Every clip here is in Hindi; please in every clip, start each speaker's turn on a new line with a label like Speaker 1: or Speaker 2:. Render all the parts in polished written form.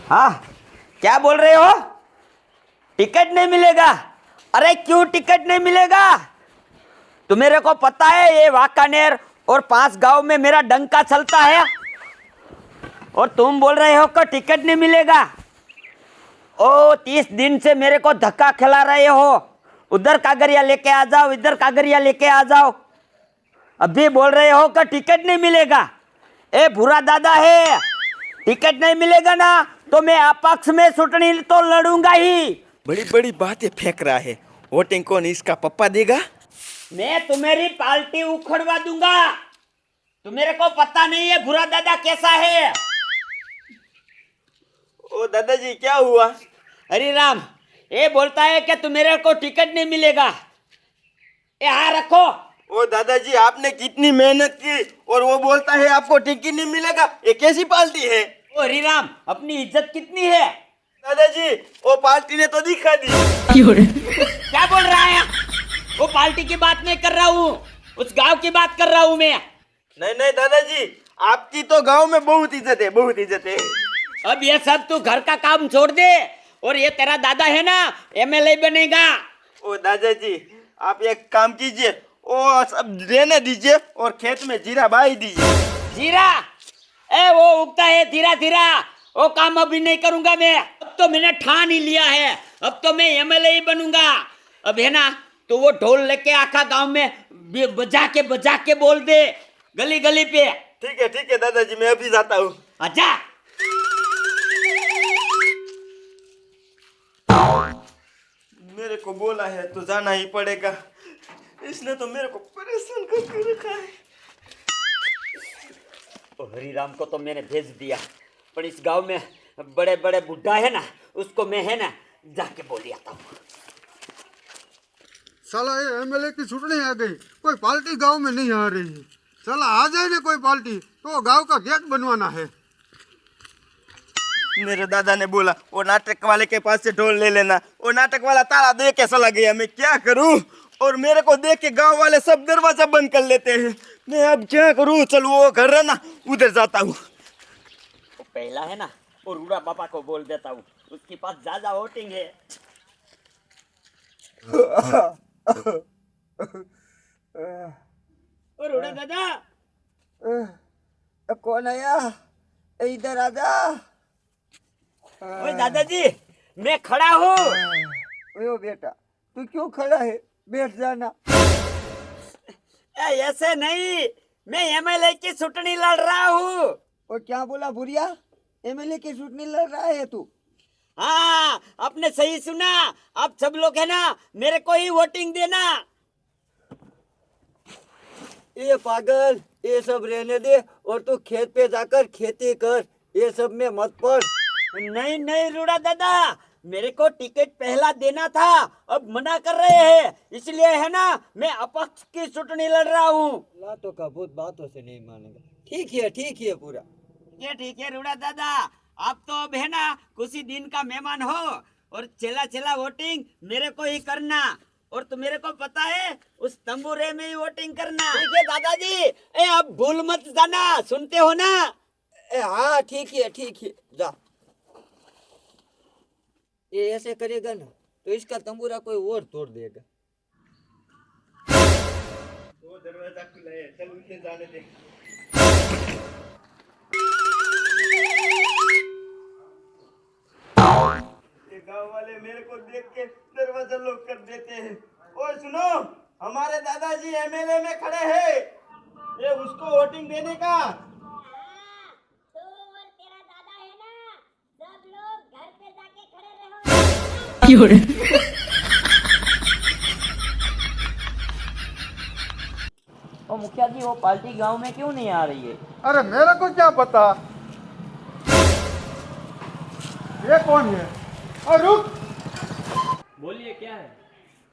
Speaker 1: हाँ, क्या बोल रहे हो? टिकट नहीं मिलेगा? अरे क्यों टिकट नहीं मिलेगा? तो मेरे को पता है ये वाकानेर और 5 गांव में मेरा डंका चलता है, और तुम बोल रहे हो कि टिकट नहीं मिलेगा। ओ 30 दिन से मेरे को धक्का खिला रहे हो, उधर कागरिया लेके आ जाओ, इधर कागरिया लेके आ जाओ। अभी बोल रहे हो कि टिकट नहीं मिलेगा। ए भूरा दादा है, टिकट नहीं मिलेगा ना तो मैं आपक्ष में चुनाव तो लड़ूंगा ही।
Speaker 2: बड़ी बड़ी बातें फेंक रहा है। वोटिंग कौन इसका पप्पा देगा?
Speaker 1: मैं तुम्हारी पार्टी उखड़वा दूंगा। तुम्हें को पता नहीं है भूरा दादा कैसा है।
Speaker 2: ओ दादाजी क्या हुआ?
Speaker 1: हरी राम, ये बोलता है कि तुम्हारे को टिकट नहीं मिलेगा। ये हाँ रखो।
Speaker 2: ओ दादाजी आपने कितनी मेहनत की और वो बोलता है आपको टिकट नहीं मिलेगा। ये कैसी पार्टी है?
Speaker 1: ओ हरी राम, अपनी इज्जत कितनी है?
Speaker 2: दादाजी वो पार्टी ने तो दिखा दी।
Speaker 1: क्या बोल रहा है? वो पार्टी की बात नहीं कर रहा हूँ, उस गांव की बात कर रहा हूँ मैं।
Speaker 2: नहीं नहीं दादाजी, आपकी तो गांव में बहुत इज्जत है, बहुत इज्जत है।
Speaker 1: अब ये सब तू घर का काम छोड़ दे, और ये तेरा दादा है ना एमएलए बनेगा।
Speaker 2: ओ दादाजी आप एक काम कीजिए, वो सब रहने दीजिए और खेत में जीरा बाई दीजिए।
Speaker 1: जीरा? ए वो उगता है धीरा धीरा, वो काम अभी नहीं करूंगा मैं। अब तो मैंने ठान ही लिया है, अब तो मैं एमएलए ही बनूंगा। अब है ना, तो वो ढोल लेके आखा गांव में बजा के बोल दे, गली गली पे।
Speaker 2: ठीक है दादाजी, मैं अभी जाता हूँ।
Speaker 1: आजा।
Speaker 2: मेरे को बोला है तो जाना ही पड़ेगा। इसने तो मेरे को परेशान करके रखा है।
Speaker 1: तो हरीराम को तो मैंने भेज दिया, पर इस गांव में बड़े बड़े बुढ़ा है ना, उसको मैं है ना जाके बोल आता हूँ।
Speaker 3: साला ये एमएलए की छुट्टी आ गई, कोई पार्टी गांव में नहीं आ रही है। साला आ जाए ना कोई पार्टी तो गांव का गेट बनवाना है।
Speaker 2: मेरे दादा ने बोला वो नाटक वाले के पास से ढोल ले लेना। वो नाटक वाला ताला दे कैसा लग गया, मैं क्या करूं? और मेरे को देख के गांव वाले सब दरवाजा बंद कर लेते हैं। मैं अब क्या करूं? चलो वो घर है ना, उधर जाता हूँ।
Speaker 1: वो पहला है ना, वो रूड़ा बाबा को बोल देता हूँ, उसके पास ज्यादा वोटिंग है। और रूड़ा दादा,
Speaker 2: कौन आया? इधर आजा।
Speaker 1: ओए दादाजी, मैं खड़ा हूँ।
Speaker 2: ओ बेटा तू क्यों खड़ा है? बैठ जाना।
Speaker 1: ऐसे नहीं, मैं एमएलए की चुनाव लड़ रहा हूँ।
Speaker 2: और क्या बोला बुढ़िया? एमएलए की चुनाव लड़ रहा है तू?
Speaker 1: हाँ, आपने सही सुना। आप सब लोग है ना, मेरे को ही वोटिंग देना।
Speaker 2: ये पागल, ये सब रहने दे और तू खेत पे जाकर खेती कर, ये सब में मत पड़।
Speaker 1: नहीं नहीं रूड़ा दादा, मेरे को टिकट पहला देना था, अब मना कर रहे हैं, इसलिए है ना मैं अपक्ष की चुनाव लड़ रहा हूँ।
Speaker 2: लातों का भूत बातों से नहीं मानेगा। ठीक है पूरा।
Speaker 1: ठीक है रूड़ा दादा, आप तो अब है ना कुछ ही दिन का मेहमान हो, और चला वोटिंग मेरे को ही करना। और तो मेरे को पता है उस तंबूरे में ही वोटिंग करना। ठीक है दादाजी, ए अब भूल मत जाना, सुनते हो ना?
Speaker 2: हाँ ठीक है जा। ये ऐसे करेगा ना तो इसका तंबूरा कोई और तोड़ देगा। वो दरवाजा खुला है, चल उसे जाने दे। ये गांव वाले मेरे को देख के दरवाजा लॉक कर देते हैं। ओए सुनो, हमारे दादाजी एमएलए में खड़े हैं, ये उसको वोटिंग देने का।
Speaker 1: ओ मुखिया जी, वो पार्टी गांव में क्यों नहीं आ रही है?
Speaker 3: अरे मेरे को क्या पता, ये कौन है? और रुक,
Speaker 4: बोलिए क्या है?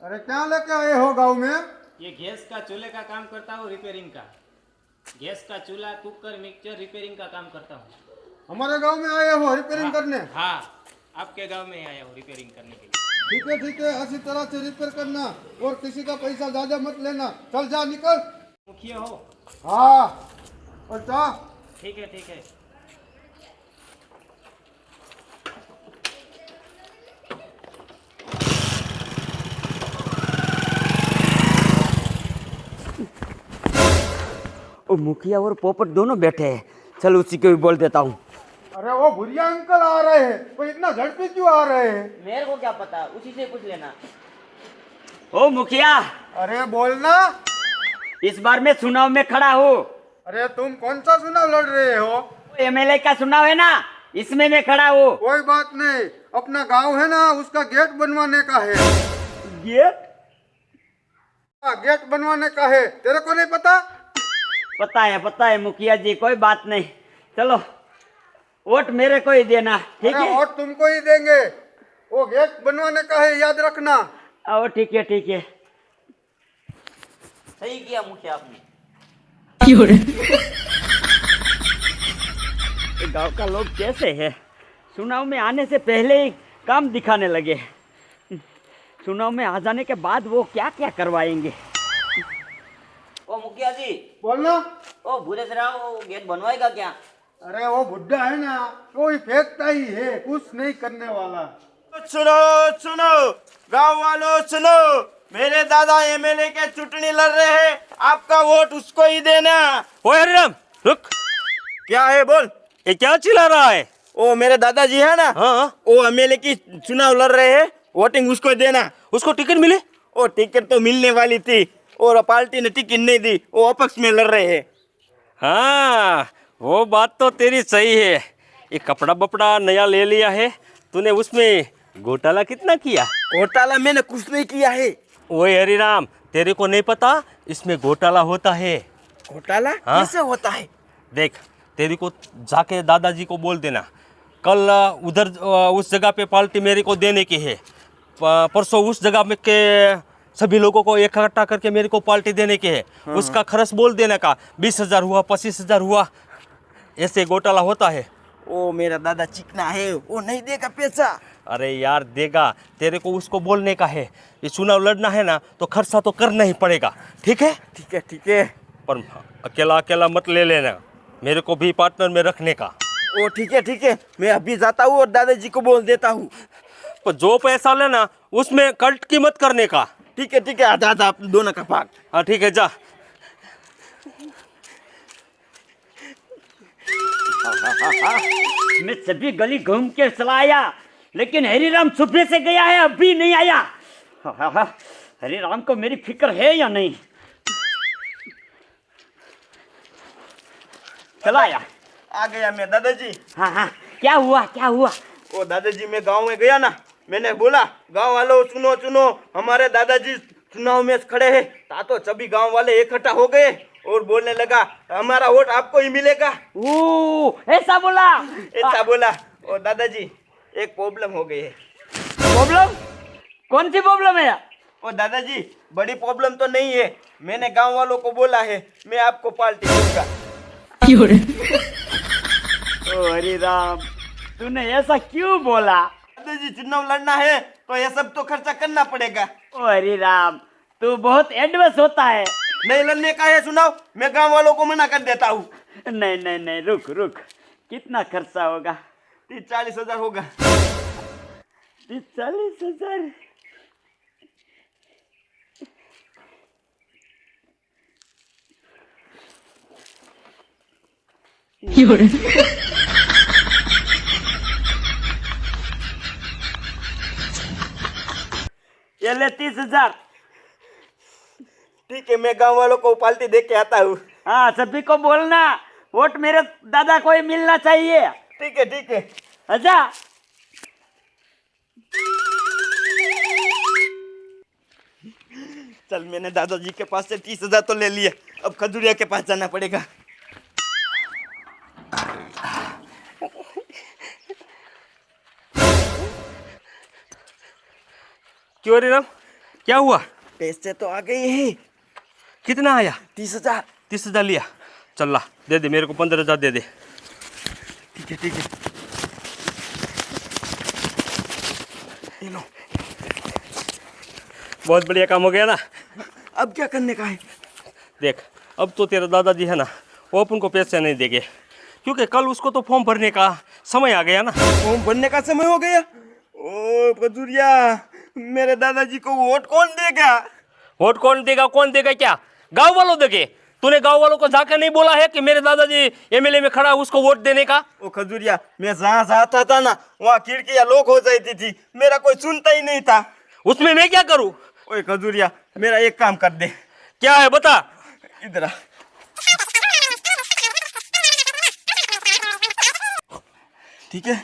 Speaker 3: अरे क्या लेके आए हो गांव में?
Speaker 4: ये गैस का चूल्हे का काम करता हूँ, रिपेयरिंग का। गैस का चूल्हा, कुकर, मिक्सचर रिपेयरिंग का काम करता हूँ।
Speaker 3: हमारे गांव में आए हो रिपेयरिंग करने?
Speaker 4: हाँ, आपके गांव में ही आया हूँ रिपेयरिंग करने के लिए।
Speaker 3: ठीक है, अच्छी तरह से रिपेयर करना और किसी का पैसा ज्यादा मत लेना। चल जा, निकल।
Speaker 4: मुखिया हो?
Speaker 3: हाँ, और जा।
Speaker 4: ठीक है।
Speaker 1: वो मुखिया और पोपट दोनों बैठे हैं। चल उसी को भी बोल देता हूँ।
Speaker 3: अरे वो भुरिया अंकल आ रहे हैं, वो इतना झड़पी क्यों आ रहे हैं?
Speaker 1: मेरे को क्या पता, उसी से पूछ लेना। ओ मुखिया,
Speaker 3: अरे बोलना।
Speaker 1: इस बार मैं चुनाव में खड़ा हूँ।
Speaker 3: अरे तुम कौन सा चुनाव लड़ रहे हो?
Speaker 1: एमएलए का चुनाव है ना, इसमें मैं खड़ा हूँ।
Speaker 3: कोई बात नहीं, अपना गांव है ना, उसका गेट बनवाने का है।
Speaker 1: गेट?
Speaker 3: हाँ, गेट बनवाने का है, तेरे को नहीं पता?
Speaker 1: पता है मुखिया जी, कोई बात नहीं। चलो वोट मेरे को ही देना, ठीक
Speaker 3: अरे
Speaker 1: है?
Speaker 3: वोट तुमको ही देंगे, वो गेट बनवाने का है, याद रखना।
Speaker 1: आओ, ठीक है ठीक है। सही किया मुखिया आपने। गांव का लोग कैसे है, चुनाव में आने से पहले ही काम दिखाने लगे। चुनाव में आ जाने के बाद वो क्या क्या करवाएंगे।
Speaker 5: ओ मुखिया जी,
Speaker 3: बोलना।
Speaker 5: ओ भूरे राव वो गेट बनवाएगा क्या?
Speaker 3: अरे वो बुड्ढा है ना, तो ही फेंकता ही है, कुछ नहीं करने वाला।
Speaker 2: सुनो सुनो गांव वालों सुनो, मेरे दादा एमएलए के चुटनी लड़ रहे हैं, आपका वोट उसको ही देना।
Speaker 6: ओ हरिराम रुक,
Speaker 2: क्या है बोल?
Speaker 6: ये क्या चिल्ला रहा है?
Speaker 2: ओ मेरे दादाजी है ना,
Speaker 6: हाँ,
Speaker 2: वो एमएलए की चुनाव लड़ रहे हैं, वोटिंग उसको ही देना।
Speaker 6: उसको टिकट मिले?
Speaker 2: ओ टिकट तो मिलने वाली थी और पार्टी ने टिकट नहीं दी, वो अपक्ष में लड़ रहे हैं।
Speaker 6: हाँ, वो बात तो तेरी सही है। ये कपड़ा बपड़ा नया ले लिया है तूने, उसमें घोटाला कितना किया?
Speaker 2: घोटाला मैंने कुछ नहीं किया है।
Speaker 6: ओए हरिराम, तेरे को नहीं पता इसमें घोटाला होता है?
Speaker 2: घोटाला
Speaker 6: हाँ?
Speaker 2: कैसे होता है?
Speaker 6: देख, तेरे को जाके दादाजी को बोल देना, कल उधर उस जगह पे पार्टी मेरे को देने की है, परसों उस जगह में के सभी लोगों को इकट्ठा करके मेरे को पार्टी देने की है। उसका खर्च बोल देने का 20,000 हुआ, 25,000 हुआ, ऐसे घोटाला होता है।
Speaker 2: ओ मेरा दादा चिकना है, वो नहीं देगा पैसा।
Speaker 6: अरे यार देगा, तेरे को उसको बोलने का है। ये चुनाव लड़ना है ना तो खर्चा तो करना ही पड़ेगा, ठीक है?
Speaker 2: ठीक है ठीक है।
Speaker 6: पर अकेला अकेला मत ले लेना, मेरे को भी पार्टनर में रखने का।
Speaker 2: ओ ठीक है, मैं अभी जाता हूँ और दादाजी को बोल देता हूँ।
Speaker 6: पर जो पैसा लेना उसमें कट की मत करने का।
Speaker 2: ठीक है, आधा आधा आप दोनों का भाग।
Speaker 6: हाँ ठीक है, जा।
Speaker 1: मैं सभी गली घूम के चला आया, लेकिन हरिराम छुपे से गया है, अभी नहीं आया। हरिराम को मेरी फिक्र है या नहीं? चला आया।
Speaker 2: आ गया मैं दादाजी।
Speaker 1: हाँ, क्या हुआ?
Speaker 2: ओ दादाजी, मैं गांव में गया ना, मैंने बोला गांव वालों सुनो, हमारे दादाजी चुनाव में खड़े हैं। तो सभी गांव वाले इकट्ठा हो गए और बोलने लगा हमारा वोट आपको ही मिलेगा।
Speaker 1: ऐसा बोला?
Speaker 2: ऐसा बोला। और दादाजी, एक प्रॉब्लम हो गई है।
Speaker 1: प्रॉब्लम? कौन सी प्रॉब्लम है?
Speaker 2: ओ दादाजी, बड़ी प्रॉब्लम तो नहीं है, मैंने गांव वालों को बोला है मैं आपको पार्टी दूंगा।
Speaker 1: ओ हरिराम, तूने ऐसा क्यों बोला?
Speaker 2: दादाजी, चुनाव लड़ना है तो ये सब तो खर्चा करना पड़ेगा।
Speaker 1: ओ हरिराम, तू बहुत एडवांस होता है।
Speaker 2: नहीं लड़ने का है चुनाव, मैं गांव वालों को मना कर देता हूँ।
Speaker 1: नहीं, रुक। कितना खर्चा होगा?
Speaker 2: 30-40 हजार होगा।
Speaker 1: 40 हजार? ये ले 30,000।
Speaker 2: ठीक है, मैं गांव वालों को पार्टी दे के आता हूँ।
Speaker 1: हाँ, सभी को बोलना वोट मेरे दादा को ही मिलना चाहिए।
Speaker 2: ठीक है।
Speaker 1: अच्छा,
Speaker 2: चल, मैंने दादाजी के पास से 30,000 तो ले लिए, अब खजूरिया के पास जाना पड़ेगा।
Speaker 6: क्यों हरिराम, क्या हुआ?
Speaker 2: पैसे तो आ गए हैं।
Speaker 6: कितना आया?
Speaker 2: 30,000।
Speaker 6: 30,000 लिया? चल ला, दे दे मेरे को, 15,000 दे दे।
Speaker 2: ठीक है। ये लो।
Speaker 6: बहुत बढ़िया काम हो गया ना।
Speaker 2: अब क्या करने का है?
Speaker 6: देख, अब तो तेरा दादाजी है ना, वो अपन को पैसे नहीं देंगे, क्योंकि कल उसको तो फॉर्म भरने का समय आ गया ना।
Speaker 2: फॉर्म भरने का समय हो गया। ओ खजूरिया, मेरे दादाजी को वोट कौन देगा?
Speaker 6: वोट कौन देगा क्या? गांव वालों देंगे। तूने गांव वालों को जाकर नहीं बोला है कि मेरे दादाजी एमएलए में खड़ा है, उसको वोट देने का?
Speaker 2: ओ खजूरिया, मैं जहाँ जाता था ना वहाँ खिड़कियाँ लॉक हो जाती थी, मेरा कोई सुनता ही नहीं था।
Speaker 6: उसमें मैं क्या करूं?
Speaker 2: ओए खजूरिया, मेरा एक काम कर दे।
Speaker 6: क्या है बता।
Speaker 2: इधर आ। ठीक है?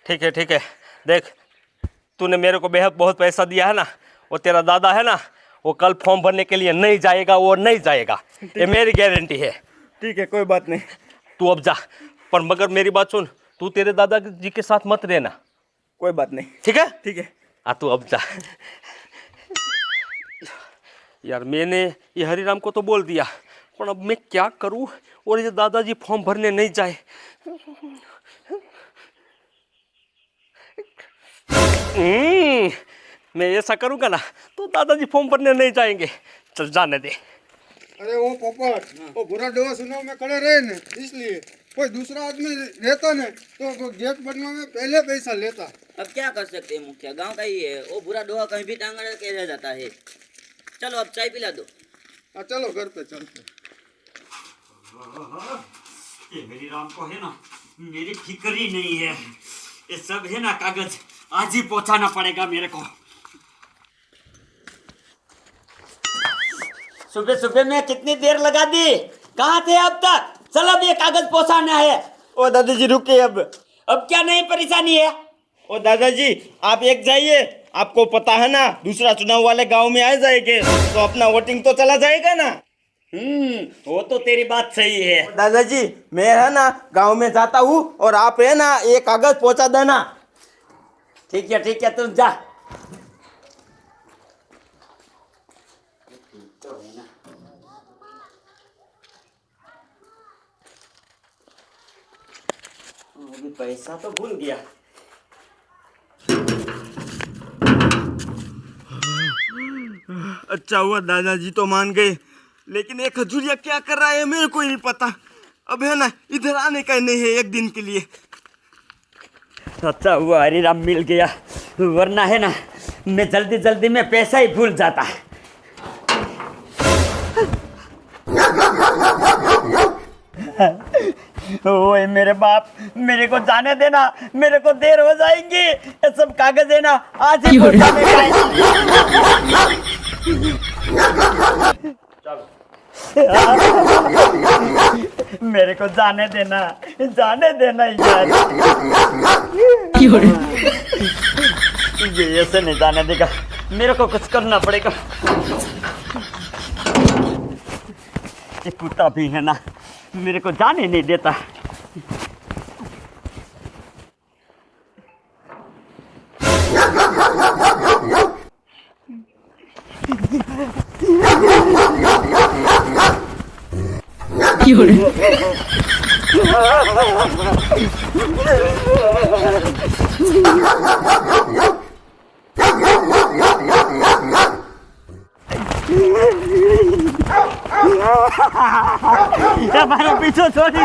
Speaker 6: ठीक है ठीक है, देख तूने मेरे को बेहद बहुत पैसा दिया है ना, वो तेरा दादा है ना, वो कल फॉर्म भरने के लिए नहीं जाएगा, वो नहीं जाएगा, ये मेरी गारंटी है।
Speaker 2: ठीक है, कोई बात नहीं।
Speaker 6: तू अब जा, पर मगर मेरी बात सुन, तू तेरे दादाजी के साथ मत रहना।
Speaker 2: कोई बात नहीं।
Speaker 6: ठीक है?
Speaker 2: ठीक है।
Speaker 6: तू अब जा। यार मैंने ये हरिराम को तो बोल दिया, पर अब मैं क्या करूं, और ये दादाजी फॉर्म भरने नहीं जाए। मैं ऐसा करूंगा ना तो दादाजी फॉर्म भरने नहीं जाएंगे। चल जाने दे।
Speaker 3: अरे वो पोपट, वो बुरा डोवा सुनाव में खड़े रहे न, इसलिए कोई दूसरा आदमी रहता न तो गेट बनवा में पहले पैसा लेता।
Speaker 5: अब क्या कर सकते हैं मुखिया, गांव का ही है, वो बुरा डोहा कहीं भी टांगा के रह जाता है। चलो अब चाय पिला दो।
Speaker 3: चलो घर पे चलते।
Speaker 1: ये मेरी राम को है ना, मेरी फिक्र ही नहीं है। ये सब है ना कागज, आज ही पहुंचाना पड़ेगा मेरे को। सुबह सुबह में कितनी देर लगा दी, कहाँ थे अब तक? चल अब ये कागज पहुंचाना है।
Speaker 2: ओ दादाजी रुकिए, अब
Speaker 1: क्या नई परेशानी है?
Speaker 2: ओ दादाजी आप एक जाइए, आपको पता है ना दूसरा चुनाव वाले गांव में आ जाएंगे तो अपना वोटिंग तो चला जाएगा ना।
Speaker 1: वो तो तेरी बात सही है।
Speaker 2: दादाजी मैं है ना गांव में जाता हूँ और आप है ना ये कागज पहुंचा देना।
Speaker 1: ठीक है तुम जा। अभी पैसा तो भूल गया।
Speaker 2: अच्छा हुआ दादाजी तो मान गए, लेकिन एक खजूरिया क्या कर रहा है मेरे को ही नहीं पता। अब है ना इधर आने का नहीं है एक दिन के लिए।
Speaker 1: अच्छा हुआ हरिराम मिल गया, वरना है ना मैं जल्दी जल्दी में पैसा ही भूल जाता। ओए मेरे बाप, मेरे को जाने देना, मेरे को देर हो जाएगी। ये सब कागज है ना आज ही पहुंचाने का है। मेरे को जाने देना यार। ये ऐसे नहीं जाने देगा, मेरे को कुछ करना पड़ेगा। ये कुत्ता भी है ना मेरे को जाने नहीं देता। हमारा पीछे छोड़ दे।